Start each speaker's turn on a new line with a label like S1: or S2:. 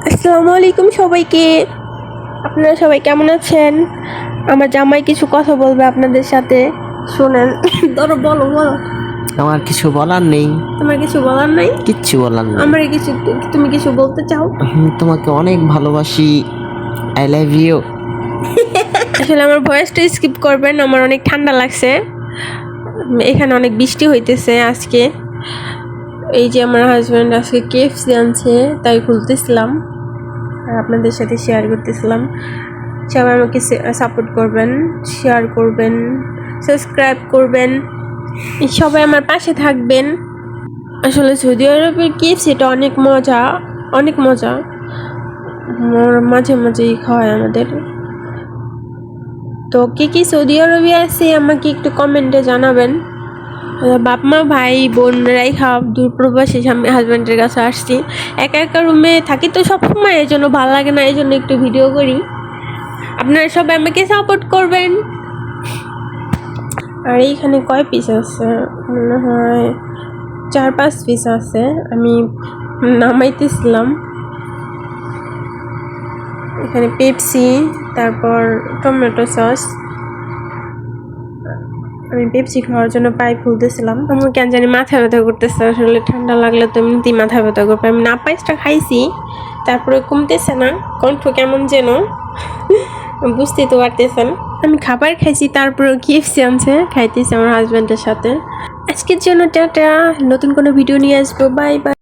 S1: আসসালামু আলাইকুম সবাইকে। আপনারা সবাই কেমন আছেন? আমার জামাই কিছু কথা বলবে আপনাদের সাথে, শুনেন। ধরো, বলো বলো।
S2: আমার কিছু বলার নেই।
S1: তোমার কিছু বলার নাই?
S2: কিচ্ছু বলার নেই।
S1: আমার কিছু, তুমি কিছু বলতে চাও?
S2: তোমাকে অনেক ভালোবাসি। I love you.
S1: আসলে আমার ভয়েসটা স্কিপ করবেন, আমার অনেক ঠান্ডা লাগছে। এখানে অনেক বৃষ্টি হইতেছে আজকে। এই যে আমার হাজব্যান্ড আজকে কেএফসি আনছে, তাই খুলতেছিলাম আর আপনাদের সাথে শেয়ার করতেছিলাম। সবাই আমাকে সাপোর্ট করবেন, শেয়ার করবেন, সাবস্ক্রাইব করবেন, সবাই আমার পাশে থাকবেন। আসলে সৌদি আরবের কেএফসিটা অনেক মজা, অনেক মজা। মাঝে মাঝেই খাওয়ায় আমাদের। তো কে কি সৌদি আরবে আছে আমাকে একটু কমেন্টে জানাবেন। বাপ মা ভাই বোনরাই খাওয়া, দূরপ্রবাসী হাজব্যান্ডের কাছে আসছি। একা একা রুমে থাকি তো সবসময়, এই জন্য ভালো লাগে না, এই জন্য একটু ভিডিও করি। আপনারা সবাই আমাকে সাপোর্ট করবেন। আর এইখানে কয় পিস আছে? মনে হয় 4-5 পিস আছে। আমি নামাইতেছিলাম। এখানে পেপসি, তারপর টমেটো সস। আমি পেপসি খাওয়ার জন্য পাইপ খুলতেছিলাম। আমার কেন জানি মাথা ব্যথা করতেছে। আসলে ঠান্ডা লাগলে তো এমনিতেই মাথা ব্যথা করবে। আমি নাপাইসটা খাইছি, তারপরে কমতেছে না, কণ্ঠ কেমন যেন, বুঝতেই তো পারতেছেন। আমি খাবার খাইছি, তারপরে কেএফসি আনছে, খাইতেছি আমার হাজব্যান্ডের সাথে। আজকের জন্য টাটা, নতুন কোনো ভিডিও নিয়ে আসবো। Bye bye.